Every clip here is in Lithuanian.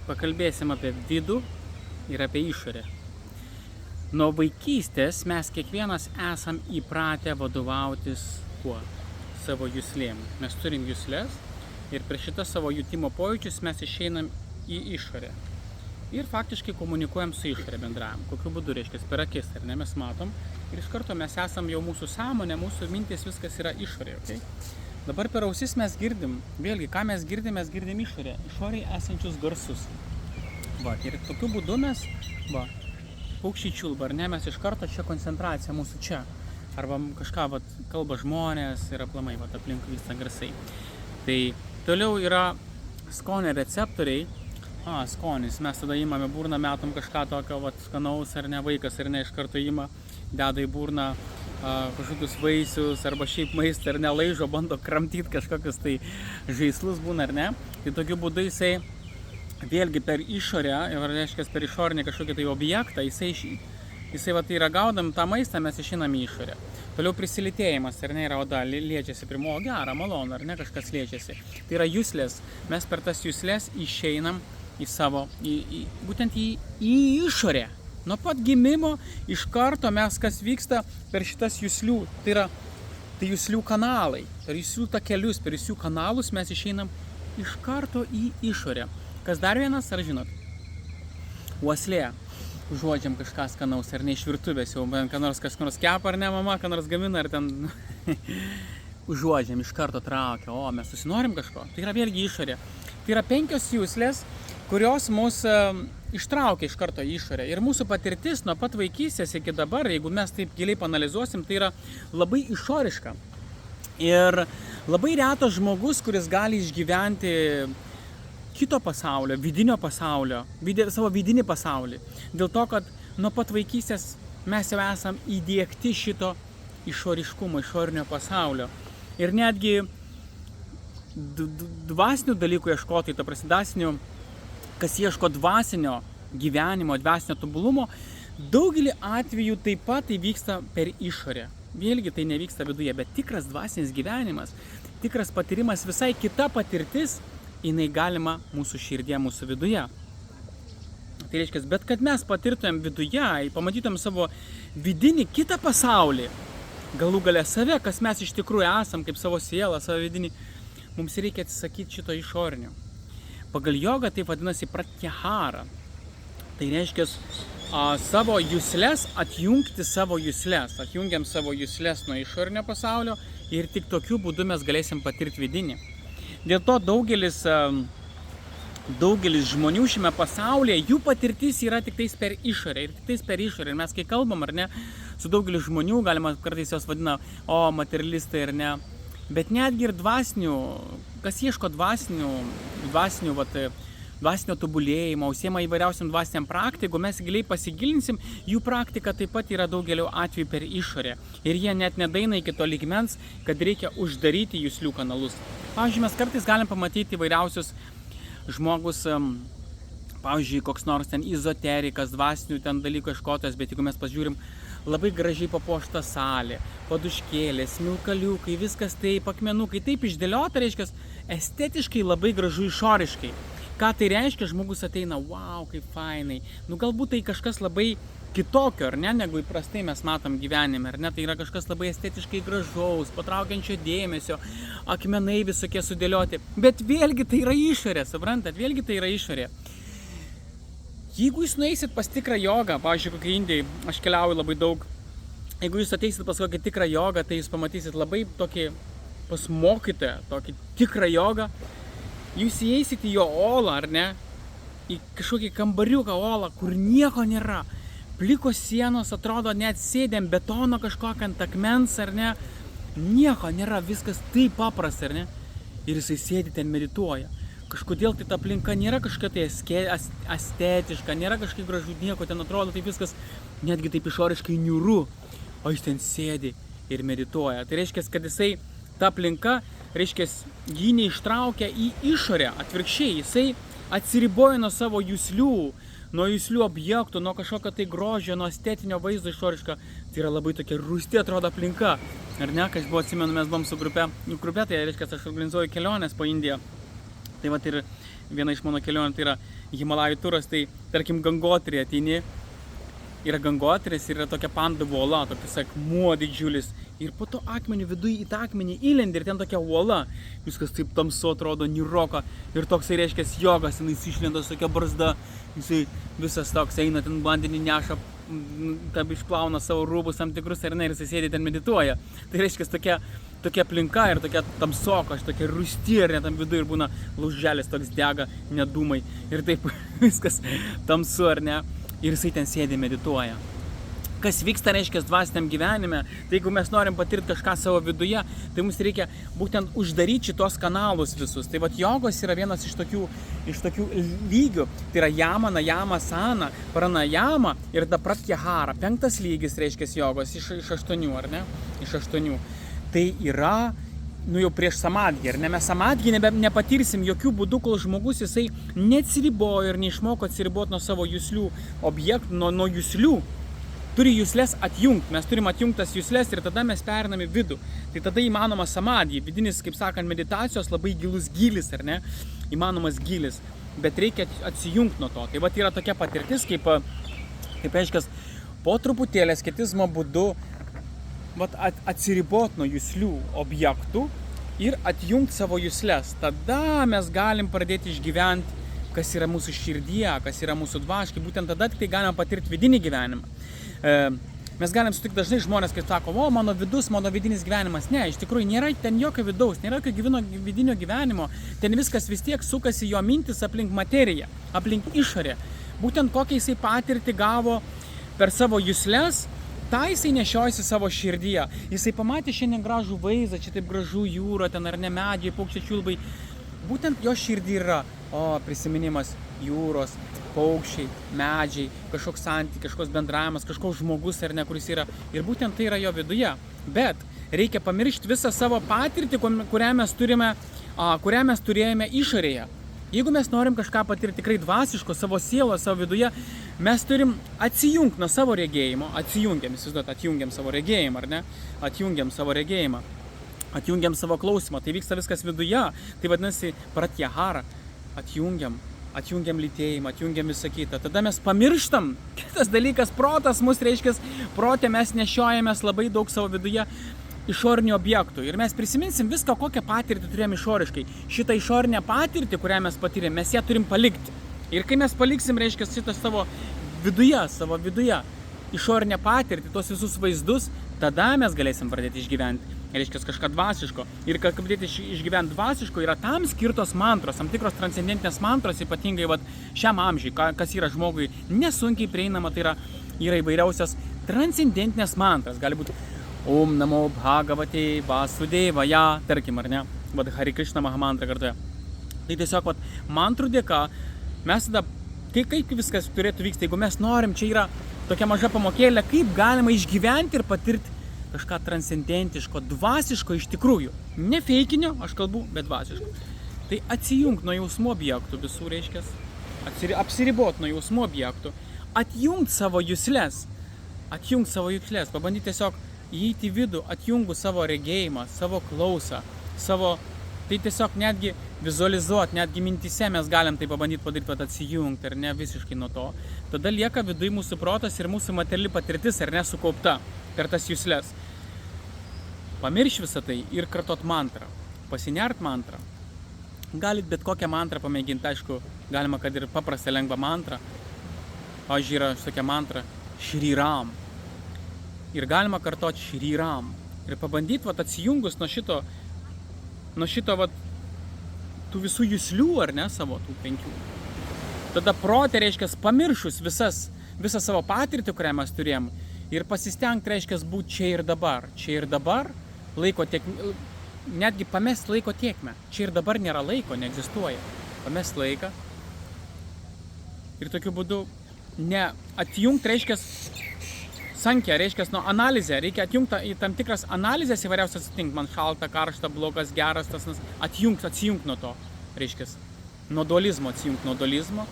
pakalbėsim apie vidų ir apie išorę. Nuo vaikystės mes kiekvienas esam įpratę vadovautis kuo? Savo juslėm. Mes turim juslės ir per šitą savo jutimo pojūčius mes išeinam į išorę. Ir faktiškai komunikuojam su išorė bendravim. Kokiu būdu reiškia? Per akis, ar ne, mes matom. Ir iš karto mes esam jau mūsų sąmonė, mūsų mintis, viskas yra išorė. Okay? Dabar per ausis mes girdim. Vėlgi, ką mes girdim išorė. Išorėje esančius garsus. Va, ir tokiu būdu mes, paukščiai čiulba, ar ne, mes iš karto čia koncentracija mūsų čia. Arba kažką, kalba žmonės ir aplamai, aplink vyksta garsai. Tai toliau yra skonio receptoriai. Skonis. Mes tada įmame burną, metam kažką tokio skanaus, ar ne, vaikas, ar ne, iš karto įma, deda į burną kažkokius vaisius, arba šiaip maistą, ar ne, laižo, bando kramtyti kažkokius tai žaislus būna, ar ne. Tai tokiu būdu jisai vėlgi per išorę, reiškia per išorinį kažkokį tai objektą, jisai tai ragaudam tą maistą, mes išeinam į išorę. Toliau prisilitėjimas, ar ne, yra oda, liečiasi pirmo, gera, malonu, ar ne, kažkas liečiasi. Tai yra juslės, mes per tas juslės išeinam į savo, būtent į išorę. Nuo pat gimimo iš karto mes, kas vyksta per šitas juslių, tai juslių kanalai, per juslių takelius, per juslių kanalus mes išeinam iš karto į išorę. Kas dar vienas, ar žinot? Uoslė. Užuodžiam kažką skanaus, ar ne, iš virtuvės jau, kas nors kepa, ar ne, mama, ką nors gamina, ar ten užuodžiam, iš karto traukia, mes susinorim kažko. Tai yra vėlgi išorė. Tai yra 5 juslės, kurios mus ištraukia iš karto į išorę. Ir mūsų patirtis nuo pat vaikystės iki dabar, jeigu mes taip giliai panalizuosim, tai yra labai išoriška. Ir labai retas žmogus, kuris gali išgyventi kito pasaulio, vidinio pasaulio, savo vidinį pasaulį. Dėl to, kad nuo pat vaikystės mes jau esam įdiegti šito išoriškumo, išorinio pasaulio. Ir netgi dvasinių dalykų ieškotojai, dvasinių, kas ieško dvasinio gyvenimo, dvasinio tobulumo, daugelį atvejų taip pat tai vyksta per išorę. Vėlgi tai nevyksta viduje, bet tikras dvasinis gyvenimas, tikras patyrimas, visai kita patirtis, jinai galima mūsų širdie, mūsų viduje. Tai reiškia, bet kad mes patirtumėm viduje, pamatytumėm savo vidinį kitą pasaulį, galų gale save, kas mes iš tikrųjų esam, kaip savo sielą, savo vidinį, mums reikia atsisakyti šito išorinio. Pagal jogą tai vadinasi pratyahara. Tai reiškia savo juslės atjungti savo juslės. Atjungiam savo juslės nuo išorinio pasaulio ir tik tokiu būdu mes galėsim patirti vidinį. Dėl to daugelis žmonių šiame pasaulyje, jų patirtis yra tik tais per išorę ir tik tais per išorę. Ir mes kai kalbam, ar ne, su daugeliu žmonių, galima kartais jos vadina, materialistai, ar ne. Bet netgi ir dvasinių, kas ieško dvasinio tobulėjimo, užsiema įvairiausiam dvasiniam praktikų, mes giliai pasigilinsim, jų praktika taip pat yra daugeliu atveju per išorę. Ir jie net nedaina iki to lygmens, kad reikia uždaryti juslių kanalus. Pavyzdžiui, mes kartais galim pamatyti įvairiausius žmogus, pavyzdžiui, koks nors ten ezoterikas, dvasinių ten dalykų ieškotojas, bet jeigu mes pažiūrim, labai gražiai papuošta salė, paduškėlės, smilkaliukai, viskas taip, akmenukai, taip išdėliota, reiškia, estetiškai labai gražu išoriškai. Ką tai reiškia, žmogus ateina, wow, kaip fainai. Galbūt tai kažkas labai kitokio, ar ne, negu įprastai mes matom gyvenime, ar ne, tai yra kažkas labai estetiškai gražaus, patraukiančio dėmesio, akmenai visokie sudėlioti. Bet vėlgi tai yra išorė, suprantat, vėlgi tai yra išorė. Jeigu jūs nueisit pas tikrą jogą, pavyzdžiui, kokią Indijai, aš keliauju labai daug, jeigu jūs ateisit pas kokią tikrą jogą, tai jūs pamatysit labai tokį pas mokytoją, tokį tikrą jogą, jūs įeisit į jo olą, ar ne, į kažkokį kambariuką olą, kur nieko nėra, plikos sienos, atrodo, net sėdėm betono kažkokį ant akmens, ar ne, nieko nėra, viskas taip paprasta, ar ne, ir jisai sėdi ten medituoja. Kažkodėl tai ta aplinka nėra kažkokia tai estetiška, nėra kažkaip gražu, nieko ten atrodo, tai viskas netgi taip išoriškai niūru, o jis ten sėdi ir medituoja. Tai reiškia, kad jisai, ta aplinka, reiškia, jį neištraukia į išorę, atvirkščiai, jisai atsiriboja nuo savo juslių, nuo juslių objektų, nuo kažkokio tai grožio, nuo estetinio vaizdo išoriško. Tai yra labai tokia rūsti atrodo aplinka. Ar ne, kai aš atsimenu, mes buvom su grupė, tai reiškia, aš organizuoju keliones po Indiją. Tai vat ir viena iš mano kelionių tai yra Himalajų turas, tai tarkim Gangotri ateini, yra Gangotris ir yra tokia pandų uola, tokias akmuo didžiulis. Ir po to akmenį viduje į tą akmenį įlendi ir ten tokia uola. Viskas taip tamsu atrodo, niroka. Ir toksai reiškia jogas, jis išlenda su tokia barzda. Jisai visas toks eina, ten vandenį neša, tam išplauna savo rūbus tam tikrus ir jisai sėdi ten medituoja. Tai reiškia tokia aplinka ir tokia tamsoka, tokia rūsti ir net tam viduje ir būna lauželis toks dega, nedūmai. Ir taip viskas tamsu ar ne. Ir jisai ten sėdi medituoja. Kas vyksta, reiškia, dvasiniam gyvenime, tai jeigu mes norim patirti kažką savo viduje, tai mums reikia būtent uždaryti šitos kanalus visus. Tai vat jogos yra vienas iš tokių lygių. Tai yra jamana, jama, sana, pranajama ir tada pratyahara. 5 lygis, reiškia, jogos iš 8, ar ne? Iš 8. Tai yra jau prieš samadhį, ar ne? Mes samadhį nepatirsim jokių būdų, kol žmogus jisai neatsiribojo ir neišmoko atsiriboti nuo savo juslių objektų, nuo juslių. Turi juslės atjungti, mes turim atjungtas juslės ir tada mes perinam į vidų. Tai tada įmanoma samadhį, vidinis, kaip sakant, meditacijos labai gilus gylis, ar ne? Įmanomas gylis, bet reikia atsijungti nuo to. Tai vat yra tokia patirtis, kaip aiškias, po truputėlį asketizmo būdu atsiribot nuo juslių objektų ir atjungti savo juslės. Tada mes galim pradėti išgyventi, kas yra mūsų širdyje, kas yra mūsų dvaškai. Būtent tada tik tai galime patirti vidinį gyvenimą. Mes galim sutikti dažnai žmonės, kai sako, mano vidinis gyvenimas. Ne, iš tikrųjų nėra ten jokio vidaus, nėra jokio vidinio gyvenimo. Ten viskas vis tiek sukasi jo mintis aplink materiją, aplink išorę. Būtent kokią jisai patirtį gavo per savo juslės, tą jisai nešiojasi savo širdyje. Jisai pamatė šiandien gražų vaizdą, čia taip gražu jūra, ten ar ne medžiai, paukščiai čiulbai. Būtent jo širdį yra prisiminimas jūros, paukščiai, medžiai, kažkoks santykis, kažkoks bendravimas, kažkoks žmogus ar ne, kuris yra. Ir būtent tai yra jo viduje. Bet reikia pamiršti visą savo patirtį, kurią mes turėjome išorėje. Jeigu mes norim kažką patirti tikrai dvasiško, savo sielo, savo viduje, mes turim atsijungti nuo savo regėjimo. Atjungiam savo regėjimą, ar ne? Atjungiam savo regėjimą. Atjungiam savo klausimą. Tai vyksta viskas viduje. Tai vadinasi pratyahara. Atjungiam lytėjimą, atjungiam visą kitą. Tada mes pamirštam. Kitas dalykas, protas mus, reiškia, protė mes nešiojamės labai daug savo viduje išorinių objektų. Ir mes prisiminsim viską, kokią patirtį turėjom išoriškai. Šitą išorinę patirtį, kurią mes patyrėm, mes ją turim palikti. Ir kai mes paliksim, reiškia, šitą savo viduje, išorinę patirtį, tos visus vaizdus, tada mes galėsim pradėti išgyventi. Reiškia kažką dvasiško. Ir kad pradėti išgyventi dvasiško yra tam skirtos mantros, tam tikros transcendentinės mantros, ypatingai šiam amžiui, kas yra žmogui nesunkiai prieinama, tai yra įvairiausias transcendentinės mantras. Gali būti Om Namo Bhagavate Vasudevaya, tarkim, ar ne? Hari Krishna Mahamantra kartoja. Tai tiesiog mantrų dėka mes tada, kaip viskas turėtų vykti, jeigu mes norim, čia yra tokia maža pamokėlė, kaip galima išgyventi ir patirti kažką transcendentiško, dvasiško iš tikrųjų. Ne feikinio, aš kalbu, bet dvasiško. Tai atsijungt nuo jausmų objektų visų, reiškia, apsiribot nuo jausmų objektų, atjungt savo juslės, pabandyti tiesiog įeiti į vidų, atjungu savo regėjimą, savo klausą, tai tiesiog netgi vizualizuoti, netgi mintise mes galim tai pabandyti padaryti, atsijungti, ar ne visiškai nuo to. Tada lieka viduje mūsų protas ir mūsų materiali patirtis, ar ne sukaupta per tas juslės. Pamirš visą tai ir kartot mantrą, pasinert mantrą. Galit bet kokią mantrą pamėginti, aišku, galima, kad ir paprastą lengvą mantrą. Pavyzdžiui, yra tokia mantra Shri Ram. Ir galima kartot Shri Ram. Ir pabandyti atsijungus nuo šito tų visų juslių, ar ne, savo tų 5. Tada protė, reiškia, pamiršus visą savo patirtį, kurią mes turėjom, ir pasistengti, reiškia, būti čia ir dabar. Čia ir dabar, netgi pamest laiko tėkmę. Čia ir dabar nėra laiko, neegzistuoja. Pamest laiką. Ir tokiu būdu atjungti, reiškia, sankia, reiškia, nuo analizę. Reikia atjungti į tam tikras analizės įvairiausias atsitinkt. Man šalta, karšta, blogas, geras, atsijungt nuo to. Reiškia, nuo dualizmo atsijungt nuo dualizmo.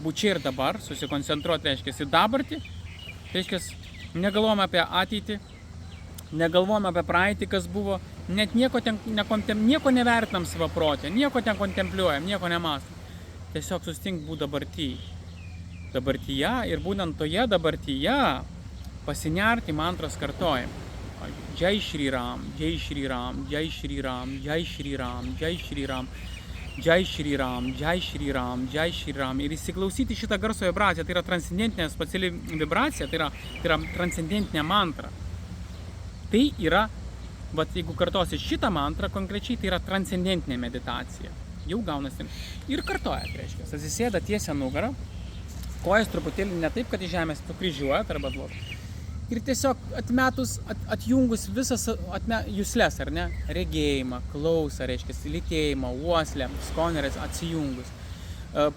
Būti čia ir dabar, susikoncentruoti, reiškia, į dabartį. Reiškia, negalvojame apie ateitį, negalvojame apie praeitį, kas buvo. Net nieko nevertinam savo protę, nieko ten kontempliuojam, nieko nemąstam. tiesiog sustink būt dabartyje ir būtent toje dabartyje pasinerti mantros kartojimą. Jai Shri Ram, Jai Shri Ram, Jai Shri Ram, Jai Shri Ram, Jai Shri Ram, Jai Shri Ram, Jai Shri Ram, Jai Shri Ram. Ir įsiklausyti šitą garso vibraciją, tai yra transcendentinė speciali vibracija, tai yra transcendentinė mantra. Tai yra, jeigu kartosi šitą mantrą konkrečiai, tai yra transcendentinė meditacija. Jau gaunasi. Ir kartojat, reiškia. Atsisėda tiesia nugarą, kojas truputėlį ne taip, kad į žemės nukryžiuojat arba duot. Ir tiesiog atjungus visas jusles, ar ne? Regėjimą, klausą, reiškia, lytėjimą, uoslę, skonį atsijungus.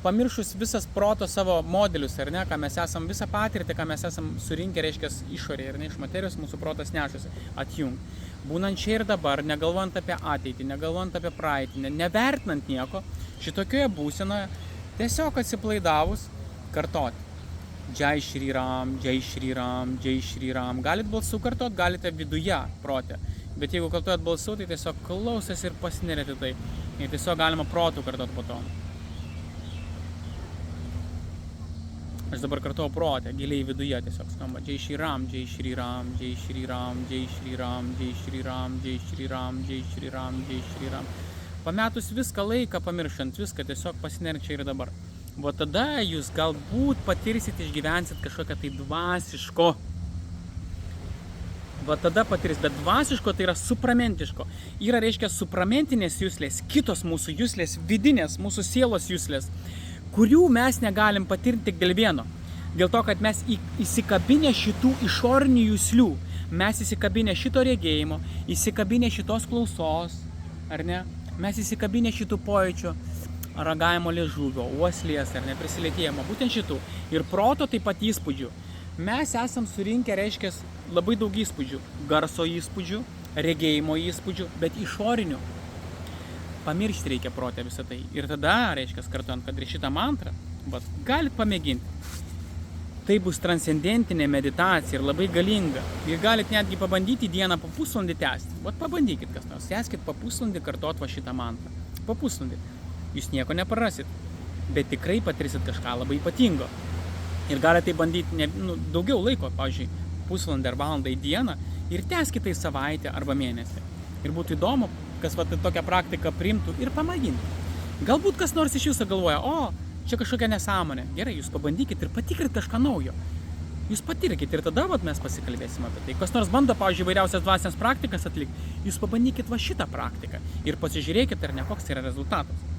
Pamiršus visas proto savo modelius, ar ne? Ką mes esam, visą patirtį, ką mes esam surinkę, reiškia, išorėje, ar ne? Iš materijos mūsų protas nešasi. Atjung. Būnant čia ir dabar, negalvojant apie ateitį, negalvojant apie praeitį, nevertinant nieko, šitokioje būsenoje, tiesiog atsipalaidavus, kartoti. Jai Shri Ram, Jai Shri Ram, Jai Shri Ram. Galit balsų kartot, galite viduje protę. Bet jeigu kartuojat balsų, tai tiesiog klausės ir pasinerėti tai. Ir tiesiog galima protų kartot po to. Aš dabar kartuoju protę, giliai viduje tiesiog skamba. Jai Shri Ram, Jai Shri Ram, Jai Shri Ram, Jai Shri Ram, Jai Shri Ram, Jai Shri Ram, Jai Shri Ram, Jai Shri Ram. Pametus viską laiką, pamirštant viską, tiesiog pasinerti čia ir dabar. Va tada jūs galbūt patirsit, išgyvensit kažkokią tai dvasiško. Va tada patirs, bet dvasiško tai yra supramentiško. Yra, reiškia, supramentinės juslės, kitos mūsų juslės, vidinės, mūsų sielos juslės, kurių mes negalim patirti tik dėl vieno. Dėl to, kad mes įsikabinę šitų išorinių juslių, mes įsikabinę šito regėjimo, įsikabinę šitos klausos, ar ne? Mes įsikabinę šitų pojūčių, ragavimo liežuvio, uoslės ar neprisilietėjimo, būtent šitų. Ir proto taip pat įspūdžių. Mes esam surinkę, reiškia, labai daug įspūdžių. Garso įspūdžių, regėjimo įspūdžių, bet išorinių. Pamiršti reikia protę visą tai. Ir tada, reiškia, kartuojant, kad ir šitą mantrą, galit pamėginti. Tai bus transcendentinė meditacija ir labai galinga. Ir galit netgi pabandyti dieną po pusvalandį tęsti. Pabandykit kas nors. Tęskit po pusvalandį kartuot šitą mantrą. Po pusvalandį. Jūs nieko neprarasit, bet tikrai patirsit kažką labai ypatingo. Ir galite tai bandyti daugiau laiko, pavyzdžiui, pusvalandį ar valandą į dieną ir tęskite tai savaitę arba mėnesį. Ir būtų įdomu, kas tokią praktiką priimtų ir pamėginti. Galbūt kas nors iš jūsų galvoja, čia kažkokia nesąmonė. Gerai, jūs pabandykit ir patikrit kažką naujo. Jūs patirkit ir tada mes pasikalbėsim apie tai. Kas nors bando, pavyzdžiui, įvairiausias dvasinės praktikas atlikti, jūs pabandykit šitą praktiką ir pasižiūrėkit, ar ne koks yra rezultatas.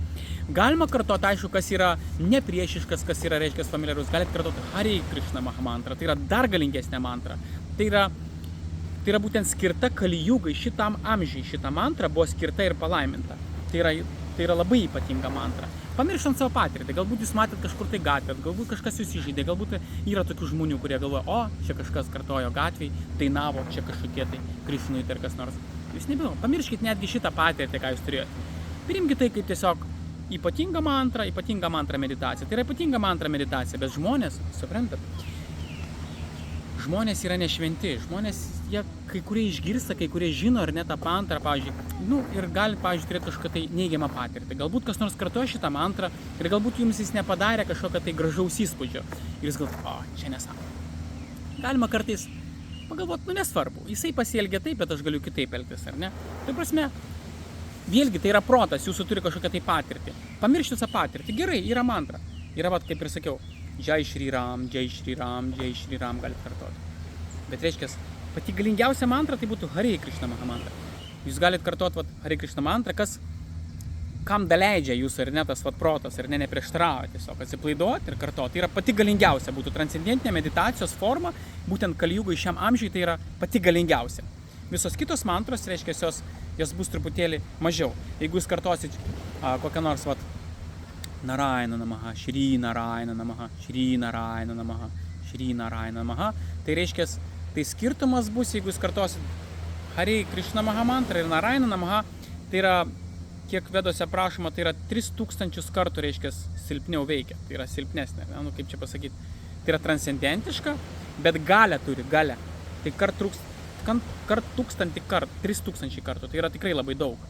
Galima kartoti, aišku, kas yra nepriešiškas, kas yra, reiškia, familiarus. Galite kartoti Hare Krishna Maha mantrą. Tai yra dar galingesnė mantra. Tai yra būtent skirta Kalijugai šitam amžiui. Šita mantra buvo skirta ir palaiminta. Tai yra labai ypatinga mantra. Pamirštant savo patirtį. Galbūt jūs matėt kažkur tai gatvę, galbūt kažkas jūs įžeidė, galbūt yra tokių žmonių, kurie galvoja, čia kažkas kartojo gatvėj, dainavo, čia kažkokie tai Krishnui ir kas nors. Jūs nebijau. Pamirškit netgi šitą patirtį, ką jūs turėjote. Priimkite tai kaip tiesiog ypatinga mantra meditacija. Tai yra ypatinga mantra meditacija, bet žmonės, suprantat, žmonės yra nešventi. Žmonės, jie kai kurie išgirsta, kai kurie žino ar ne tą mantrą, pavyzdžiui, ir gali, pavyzdžiui, turėti kažkokią tai neigiamą patirtį. Galbūt kas nors kartoja šitą mantrą ir galbūt jums jis nepadarė kažkokio tai gražaus įspūdžio. Ir jūs galvojate, čia nesąmonė. Galima kartais pagalvoti, nesvarbu, jisai pasielgia taip, bet aš galiu kitaip elgtis, ar ne? Tai prasme, vėlgi tai yra protas, jūsų turi kažkokią tai patirtį. Pamiršti tą patirtį. Gerai, yra mantra. Yra, kaip ir sakiau, Jai Shri Ram, Jai Shri Ram, Jai Shri Ram galite kartoti. Bet reiškia, pati galingiausia mantra tai būtų Hare Krishna Maha mantra. Jūs galite kartoti Hare Krishna mantrą, kam daleidžia jūsų ir ne tas protas, ir neprieštarauja tiesiog atsipalaiduoti ir kartoti. Tai yra pati galingiausia, būtų transcendentinė meditacijos forma, būtent Kalijugai šiam amžiui tai yra pati galingiausia. Visos kitos mantros, reiškia, jos bus truputėlį mažiau. Jeigu jūs kartosit kokią nors Narayana Namaha, Shri Narayana Namaha, Shri Narayana Namaha, Shri Narayana Namaha, tai reiškia, tai skirtumas bus, jeigu jūs kartosit Hare Krishna Maha mantrą ir Narayana Namaha, tai yra, kiek vedose prašoma, tai yra 3000 kartų, reiškia, silpniau veikia. Tai yra silpnesnė, kaip čia pasakyti. Tai yra transcendentiška, bet galę turi, galę. Tai kart 1000 kartų, 3000 kartų, tai yra tikrai labai daug.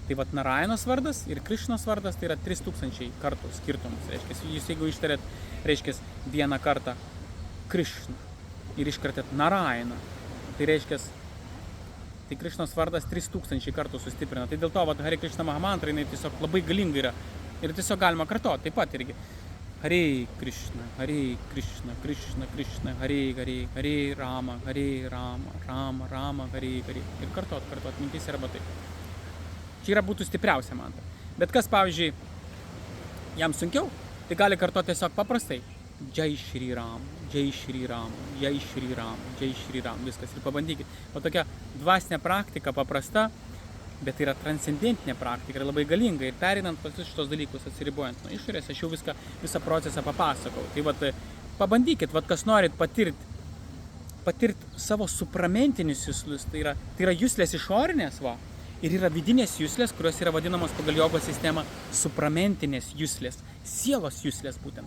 Tai vat Narajanos vardas ir Krišnos vardas tai yra 3000 kartų skirtumus. Reiškia, jūs jeigu ištarėt, reiškia, vieną kartą Krišna ir iškartėt Narajaną, tai reiškia, tai Krišnos vardas 3000 kartų sustiprina. Tai dėl to vat Hare Krishna Mahamantra, jinai tiesiog labai galinga yra. Ir tiesiog galima kartoti taip pat irgi. Hare Krishna, Krishna Krishna, Hare Rama, Rama Rama, Hare. Ir kartot, mintis arba taip. Čia yra būtų stipriausia mantra. Bet kas, pavyzdžiui, jam sunkiau, tai gali kartoti tiesiog paprastai. Jai Shri Ram, Jai Shri Ram, Jai Shri Ram, Jai Shri Ram, viskas. Ir pabandykit. O tokia dvasinė praktika paprasta, bet tai yra transcendentinė praktika ir labai galinga. Ir perinant visus šitos dalykus, atsiribojant nuo išorės, aš jau visą procesą papasakau. Tai vat, pabandykit, vat, kas norit patirt savo supramentinius juslus. Tai yra juslės išorinės, va. Ir yra vidinės juslės, kurios yra vadinamos pagal jogos sistemą supramentinės juslės, sielos juslės būtent.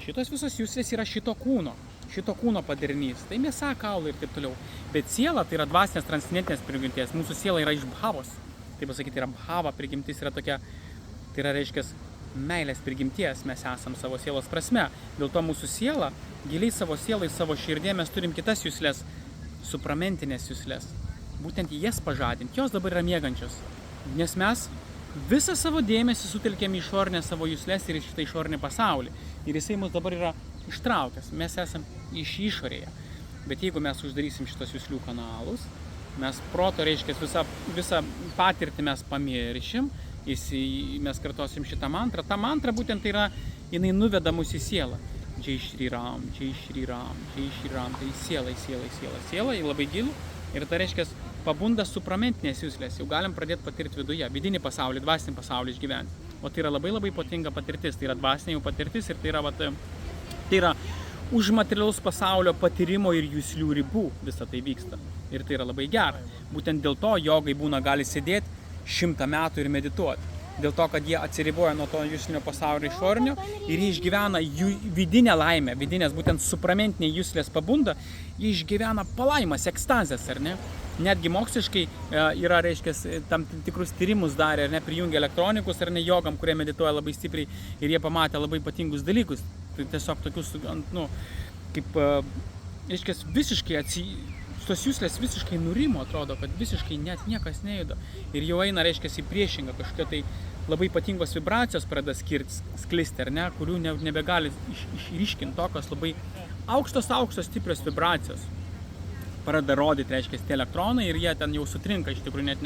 Šitos visos juslės yra šito kūno padarinys, tai mėsa, kaulai ir taip toliau. Bet siela tai yra dvasinės transcendentinės prigimties, mūsų siela yra iš bhavos. Taip pasakyti, yra bhava prigimtis, yra tokia, tai yra reiškia meilės prigimties, mes esam savo sielos prasme. Dėl to mūsų siela, giliai savo sielai, savo širdė mes turim kitas juslės, supramentinės juslės. Būtent jas pažadinti, jos dabar yra miegančios, nes mes visą savo dėmesį sutelkėme į išorinę savo juslės ir į šitą išorinį pasaulį. Ir jisai mus dabar yra ištraukęs, mes esam iš išorėje. Bet jeigu mes uždarysim šitos juslių kanalus, mes proto, reiškia, visą patirtį mes pamiršim, mes kartosim šitą mantrą. Ta mantra būtent tai yra, jinai nuveda mus į sielą. Jai Shri Ram, Jai Shri Ram, Jai Shri Ram, tai siela, labai gilų. Ir tai reiškia, pabunda supramentinės juslės, jau galim pradėti patirti viduje, vidinį pasaulį, dvasinį pasaulį išgyventi. O tai yra labai patinga patirtis, tai yra dvasinė jau patirtis ir tai yra už materialaus pasaulio patyrimo ir juslių ribų visą tai vyksta. Ir tai yra labai gera. Būtent dėl to jogai gali sėdėti 100 metų ir medituoti. Dėl to, kad jie atsiriboja nuo to juslinio pasaulio išorinio ir jie išgyvena jų vidinę laimę, vidinės būtent supramentiniai juslės pabunda, jie išgyvena palaimas, ekstazės, ar ne? Netgi moksliškai yra, reiškia, tam tikrus tyrimus darė, ar ne, prijungia elektronikus, ar ne, jogam, kurie medituoja labai stipriai ir jie pamatė labai ypatingus dalykus. Tai tiesiog tokius, kaip, reiškia, visiškai tos juslės visiškai nurimo, atrodo, kad visiškai net niekas nejuda. Ir jau eina, reiškia, į priešingą kažkokia tai labai ypatingos vibracijos pradeda sklisti, ar ne, kurių nebegali išryškinti tokios labai aukštos, stiprios vibracijos. Pradeda rodyti, reiškia, tie elektronai ir jie ten jau sutrinka, iš tikrųjų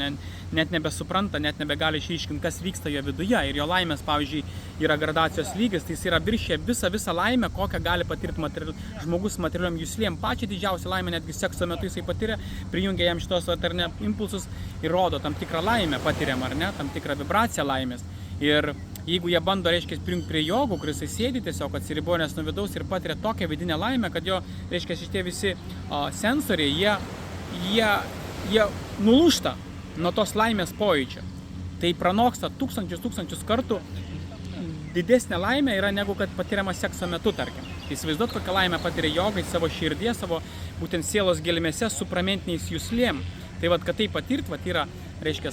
net nebesupranta, net nebegali išryškinti, kas vyksta jo viduje. Ir jo laimės, pavyzdžiui, yra gradacijos lygis, tai jis yra viršė visą laimę, kokią gali patirti žmogus materialiom juslėm. Pačią didžiausią laimę, netgi sekso metu jisai patiria, prijungia jam šitos ar ne impulsus ir rodo tam tikrą laimę patiriam, ar ne, tam tikrą vibraciją laimės. Ir jeigu jie bando, reiškia, prijungti prie jogų, kuris sėdi tiesiog atsiribojęs nuo vidaus ir patiria tokią vidinę laimę, kad jo, reiškia, šitie visi sensoriai, jie nulūžta nuo tos laimės pojūčio. Tai pranoksta tūkstančius kartų didesnė laimė yra negu kad patiriama sekso metu, tarkim. Įsivaizduot, kokią laimę patiria jogai savo širdie, savo būtent sielos gelmėse supramentiniais juslėm. Tai vat, kad tai patirt, vat yra, reiškia,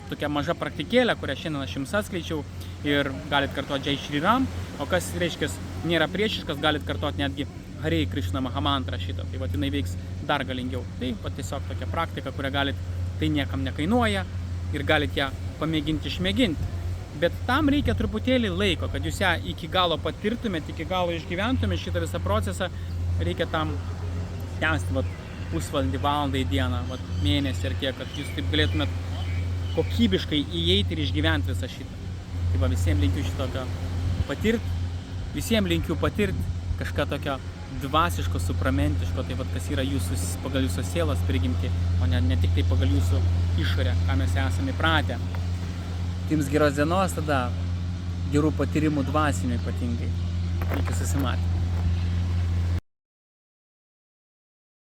tokia maža praktikėlė, kurią šiandien aš jums atskleičiau ir galit kartuoti Jai Shri Ram, o kas, reiškia, nėra priešiškas, galit kartuoti netgi Hare Krishna Mahamantra šitą, tai vat jinai veiks dar galingiau. Tai vat tiesiog tokia praktika, kurią galit, tai niekam nekainuoja ir galit ją pamėginti išmėginti. Bet tam reikia truputėlį laiko, kad jūs ją iki galo patirtumėt, iki galo išgyventumėt šitą visą procesą, reikia tam tęsti, vat, pusvalandį, valandą į dieną, vat, mėnesį ir tiek, kad jūs taip galėtumėt kokybiškai įeiti ir išgyventi visą šitą. Tai va, visiems linkiu šitokio patirti, visiems linkiu patirti kažką tokio dvasiško, supramentiško, tai vat, kas yra jūsų, pagal jūsų sielos prigimti, o ne tik tai pagal jūsų išorę, ką mes esame įpratę. Jums geros dienos tada, gerų patyrimų dvasinių ypatingai. Iki susimatymų.